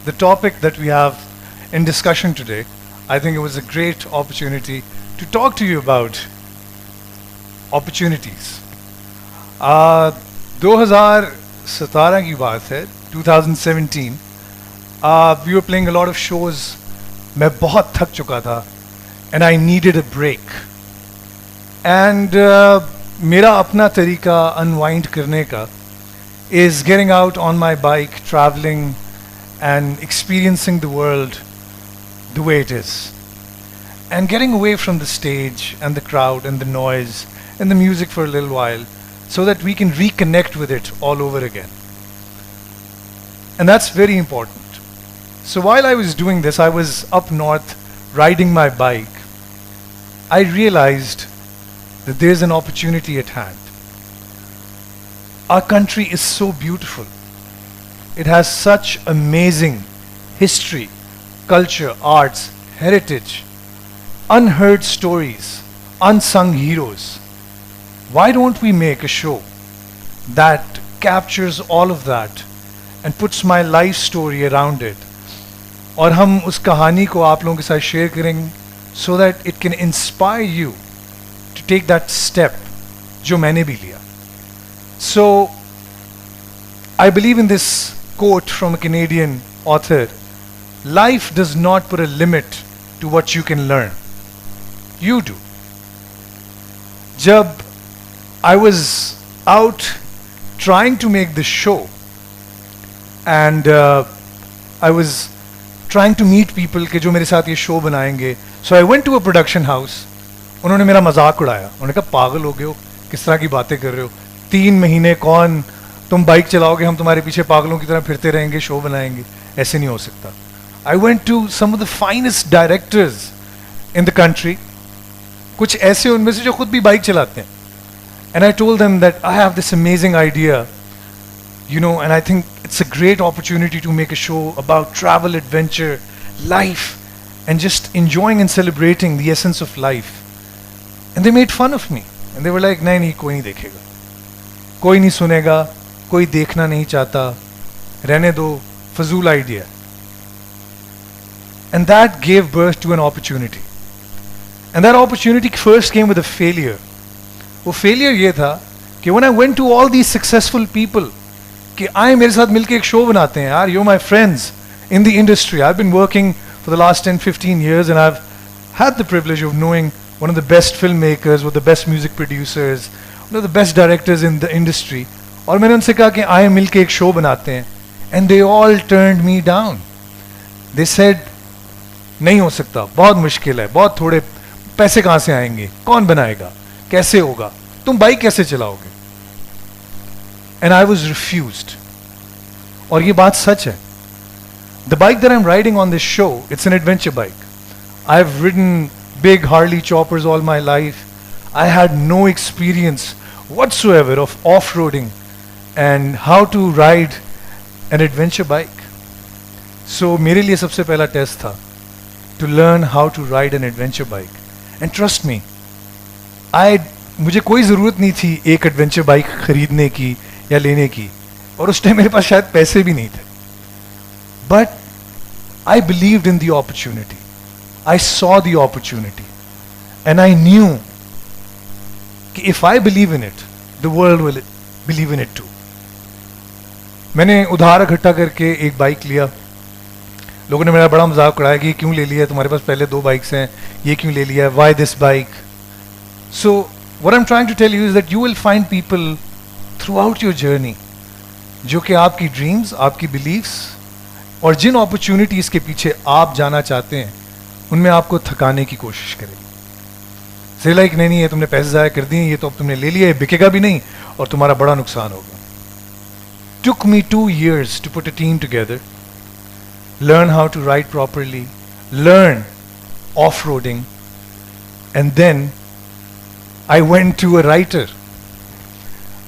the topic that we have in discussion today, I think it was a great opportunity to talk to you about opportunities. 2017 की बात है, 2017. We were playing a lot of shows. मैं बहुत थक चुका था and I needed a break. And मेरा अपना तरीका unwind करने का is getting out on my bike, traveling and experiencing the world the way it is. And getting away from the stage and the crowd and the noise and the music for a little while so that we can reconnect with it all over again. And that's very important. So while I was doing this, I was up north riding my bike. I realized that there's an opportunity at hand. Our country is so beautiful. It has such amazing history, culture, arts, heritage, unheard stories, unsung heroes. Why don't we make a show that captures all of that and puts my life story around it? और हम उस कहानी को आप लोगों के साथ share करेंगे so that it can inspire you to take that step जो मैंने भी लिया. So I believe in this quote from a Canadian author, life does not put a limit to what you can learn. You do. जब I was out trying to make this show and I was trying to meet people के जो मेरे साथ ये show बनाएंगे. So I went to a production house. उन्होंने मेरा मजाक उड़ाया. उन्होंने कहा पागल हो गए हो, किस तरह की बातें कर रहे हो, 3 महीने कौन तुम बाइक चलाओगे, हम तुम्हारे पीछे पागलों की तरह फिरते रहेंगे, शो बनाएंगे, ऐसे नहीं हो सकता. I went to some of the finest directors in the country. कुछ ऐसे उनमें से जो खुद भी बाइक चलाते हैं. And I told them that I have this amazing idea, and I think it's a great opportunity to make a show about travel, adventure, life, and just enjoying and celebrating the essence of life. And they made fun of me. And they were like, नहीं कोई नहीं देखेगा, कोई नहीं सुनेगा, कोई देखना नहीं चाहता, रहने दो, फजूल idea. And that gave birth to an opportunity. And that opportunity first came with a failure. वो failure ये था कि when I went to all these successful people कि आए मेरे साथ मिलके एक शो बनाते हैं यार, you're my friends in the industry. I've been working for the last 10-15 years and I've had the privilege of knowing one of the best filmmakers, one of the best music producers, one of the best directors in the industry. और मैंने उनसे कहा कि आए मिलके एक show बनाते हैं. And they all turned me down. They said नहीं हो सकता, बहुत मुश्किल है, बहुत थोड़े पैसे कहाँ से आएंगे, कौन बनाएगा, कैसे होगा, तुम बाइक कैसे चलाओगे. And I was refused. और ये बात सच है. The bike that I'm riding on this show, it's an adventure bike. I've ridden big Harley choppers all my life. I had no experience whatsoever of off-roading and how to ride an adventure bike. So मेरे लिए सबसे पहला test था to learn how to ride an adventure bike. And trust me, मुझे कोई ज़रूरत नहीं थी एक एडवेंचर बाइक खरीदने की या लेने की, और उस टाइम मेरे पास शायद पैसे भी नहीं थे. But I believed in the opportunity. I saw the opportunity. And I knew कि if I believe in it, the world will believe in it too. मैंने उधार इकट्ठा करके एक बाइक लिया. लोगों ने मेरा बड़ा मजाक उड़ाया कि क्यों ले लिया, तुम्हारे पास पहले 2 बाइक्स हैं, ये क्यों ले लिया, why this bike? So what I'm trying to tell you is that you will find people throughout your journey जो कि आपकी ड्रीम्स, आपकी बिलीव्स और जिन अपॉर्चुनिटीज़ के पीछे आप जाना चाहते हैं उनमें आपको थकाने की कोशिश करेगी. से लाइक नहीं है, तुमने पैसे ज़ाया कर दिए, ये तो अब तुमने ले लिया, ये बिकेगा भी नहीं और तुम्हारा बड़ा नुकसान होगा. Took me 2 years to put a team together, learn how to ride properly, learn off-roading, and then I went to a writer.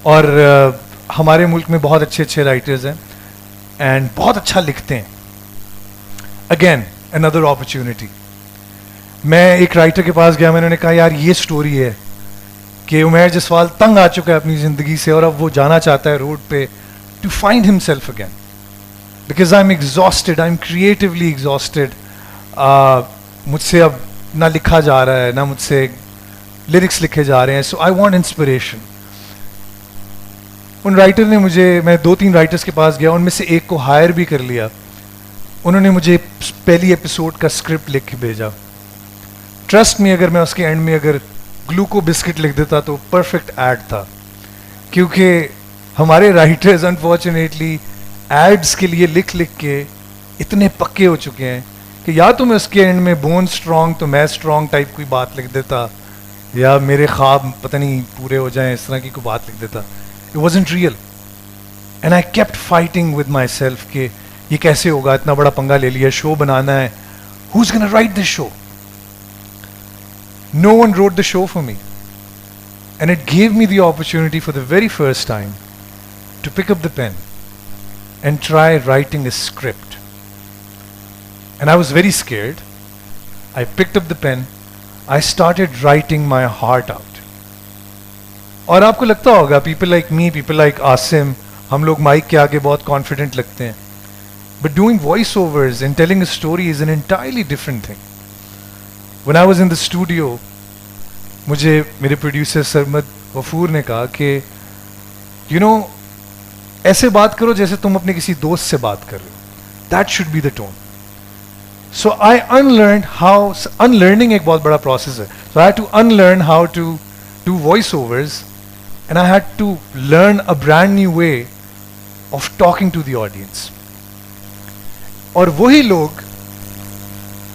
और हमारे मुल्क में बहुत अच्छे अच्छे राइटर्स हैं एंड बहुत अच्छा लिखते हैं. Again another opportunity. मैं एक राइटर के पास गया, मैंने कहा यार ये स्टोरी है कि उमैर जसवाल तंग आ चुका है अपनी ज़िंदगी से और अब वो जाना चाहता है रोड पे to find himself again. because I'm exhausted, I'm creatively exhausted. मुझसे अब ना लिखा जा रहा है, ना मुझसे लिरिक्स लिखे जा रहे हैं, so I want inspiration. उन राइटर ने मुझे, मैं 2-3 राइटर्स के पास गया, उनमें से एक को हायर भी कर लिया. उन्होंने मुझे पहली एपिसोड का स्क्रिप्ट लिख के भेजा. ट्रस्ट में, अगर मैं उसके एंड में अगर ग्लूको बिस्किट लिख देता तो परफेक्ट एड था. क्योंकि हमारे राइटर्स अनफॉर्चुनेटली एड्स के लिए लिख लिख के इतने पक्के हो चुके हैं कि या तो मैं उसके एंड में बोन स्ट्रॉन्ग तो मैं स्ट्रॉन्ग टाइप कोई बात लिख देता, या मेरे ख्वाब पता नहीं पूरे हो जाएं इस तरह की कोई बात लिख देता. It wasn't real. And I kept fighting with my self कि ये कैसे होगा, इतना बड़ा पंगा ले लिया, शो बनाना है, who's gonna write this show? No one wrote the show for me. And it gave me the opportunity for the very first time to pick up the pen and try writing a script. And I was very scared. I picked up the pen. I started writing my heart out. और आपको लगता होगा, people like me, people like Asim, हम लोग mic के आगे बहुत confident लगते हैं. But doing voiceovers and telling a story is an entirely different thing. When I was in the studio, मुझे मेरे प्रोड्यूसर सरमद गफूर ने कहा कि you know, ऐसे बात करो जैसे तुम अपने किसी दोस्त से बात कर रहे हो. That should be the tone. So I unlearned how, unlearning एक बहुत बड़ा process है. So I had to unlearn how to do voiceovers, and I had to learn a brand new way of talking to the audience. और वही लोग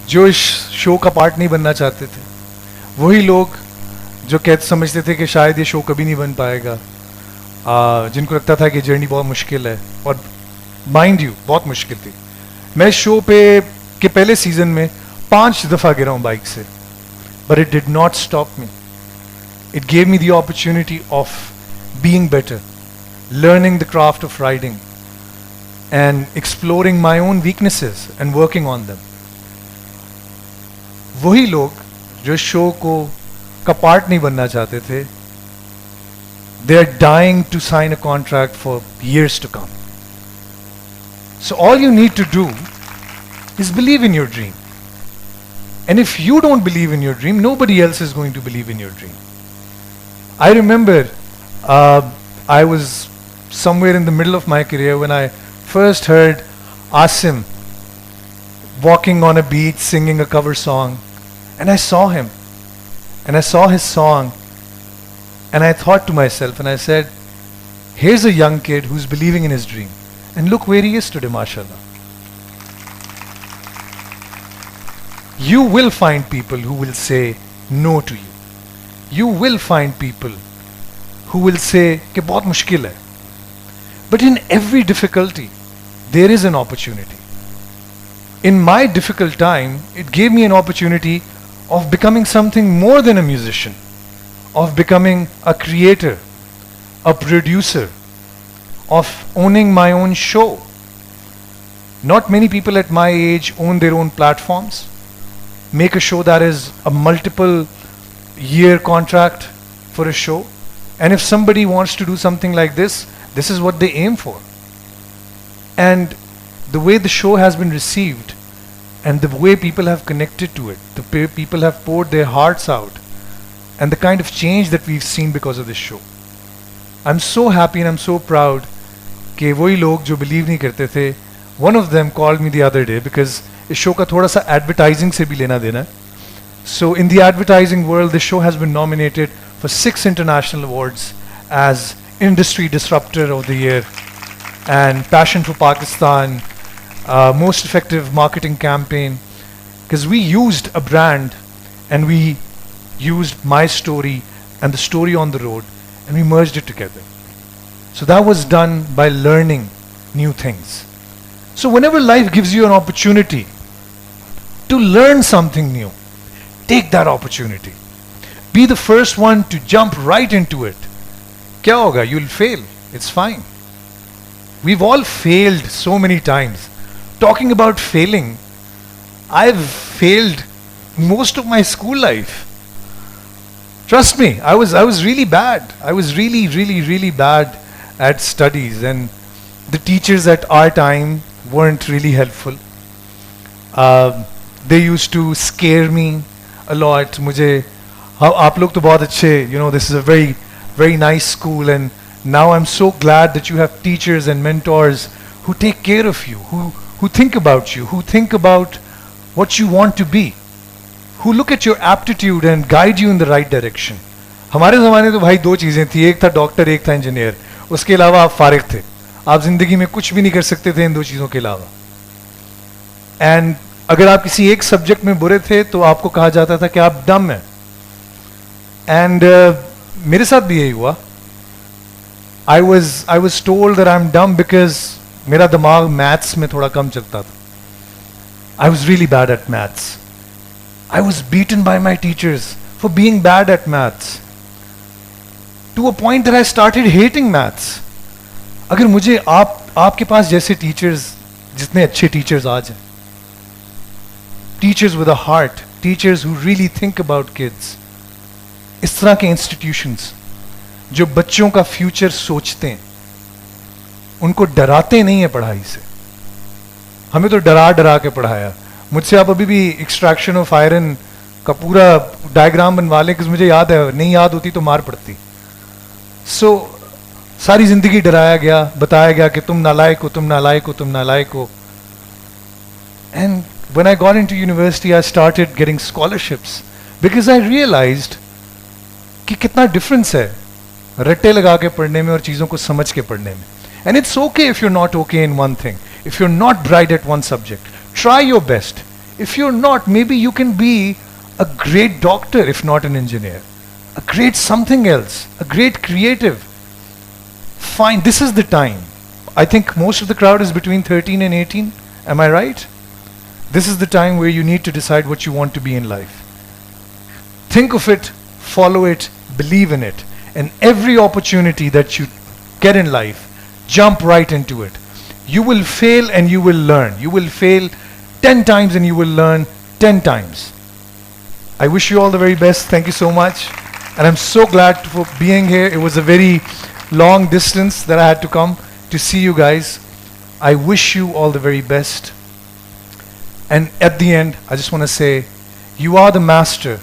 जो इस show का पार्ट नहीं बनना चाहते थे, वही लोग जो समझते थे कि शायद ये शो कभी नहीं बन पाएगा, जिनको लगता था कि जर्नी बहुत मुश्किल है, और माइंड यू बहुत मुश्किल थी. मैं शो पे के पहले सीजन में 5 दफ़ा गिरा हूँ बाइक से, but it did not stop me. It gave me the opportunity of being better, learning the craft of riding, and exploring my own weaknesses and working on them. वही लोग जो शो को का पार्ट नहीं बनना चाहते थे, they are dying to sign a contract for years to come. So all you need to do is believe in your dream. And if you don't believe in your dream, nobody else is going to believe in your dream. I remember I was somewhere in the middle of my career when I first heard Asim walking on a beach singing a cover song, and I saw him and I saw his song, and I thought to myself, and I said, here's a young kid who's believing in his dream, and look where he is today, mashallah. You will find people who will say no to you. You will find people who will say कि बहुत मुश्किल है. But in every difficulty, there is an opportunity. In my difficult time, it gave me an opportunity of becoming something more than a musician, of becoming a creator, a producer, of owning my own show. Not many people at my age own their own platforms, make a show that is a multiple year contract for a show. And if somebody wants to do something like this, this is what they aim for. And the way the show has been received, and the way people have connected to it, the way people have poured their hearts out, and the kind of change that we've seen because of this show. I'm so happy and I'm so proud कि वही लोग जो believe नहीं करते थे, one of them called me the other day because इस show का थोड़ा सा advertising से भी लेना देना है. So in the advertising world, this show has been nominated for 6 international awards as Industry Disruptor of the Year, and Passion for Pakistan, most effective marketing campaign, because we used a brand and we used my story and the story on the road, and we merged it together. So that was done by learning new things. So whenever life gives you an opportunity to learn something new, take that opportunity. Be the first one to jump right into it. क्या होगा? You'll fail. It's fine. We've all failed so many times. Talking about failing, I've failed most of my school life. Trust me, I was really bad. I was really bad at studies, and the teachers at our time weren't really helpful. They used to scare me a lot. मुझे आप लोग तो बहुत अच्छे, you know, this is a very very nice school, and now I'm so glad that you have teachers and mentors who take care of you, who think about you, who think about what you want to be, who look at your aptitude and guide you in the right direction. हमारे ज़माने तो भाई दो चीज़ें थी, एक था doctor, एक था इंजीनियर. उसके अलावा आप फारिग थे, आप जिंदगी में कुछ भी नहीं कर सकते थे इन दो चीज़ों के अलावा. एंड अगर आप किसी एक सब्जेक्ट में बुरे थे तो आपको कहा जाता था कि आप डम हैं. एंड मेरे साथ भी यही हुआ. I was told that I am dumb because मेरा दिमाग मैथ्स में थोड़ा कम चलता था. I was really bad at maths. I was beaten by my teachers for being bad at maths, to a point that I started hating maths. अगर मुझे आपके पास जैसे टीचर्स, जितने अच्छे टीचर्स आज हैं, teachers with a heart, teachers who really think about kids, इस तरह के इंस्टीट्यूशंस जो बच्चों का फ्यूचर सोचते हैं, उनको डराते नहीं है पढ़ाई से. हमें तो डरा डरा के पढ़ाया. मुझसे आप अभी भी एक्सट्रैक्शन ऑफ आयरन का पूरा डायग्राम बनवा लें, क्योंकि मुझे याद है, नहीं याद होती तो मार पड़ती. सो सारी जिंदगी डराया गया, बताया गया कि तुम नालायक हो, तुम नालायक हो, तुम नालायक हो. And when I got into university I started getting scholarships because I realised कि कितना डिफरेंस है रट्टे लगा के पढ़ने में और चीज़ों को समझ के पढ़ने में. And it's okay if you are not okay in one thing, if you're not bright at one subject, try your best. If you're not, maybe you can be a great doctor, if not an engineer, a great something else, a great creative. Fine, this is the time. I think most of the crowd is between 13 and 18. Am I right? This is the time where you need to decide what you want to be in life. Think of it, follow it, believe in it, and every opportunity that you get in life, jump right into it. You will fail and you will learn. You will fail 10 times and you will learn 10 times. I wish you all the very best. Thank you so much. And I'm so glad for being here. It was a very long distance that I had to come to see you guys. I wish you all the very best. And at the end, I just want to say, you are the master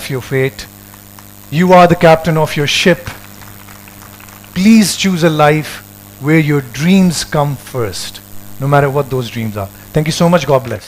of your fate. You are the captain of your ship. Please choose a life where your dreams come first, no matter what those dreams are. Thank you so much. God bless.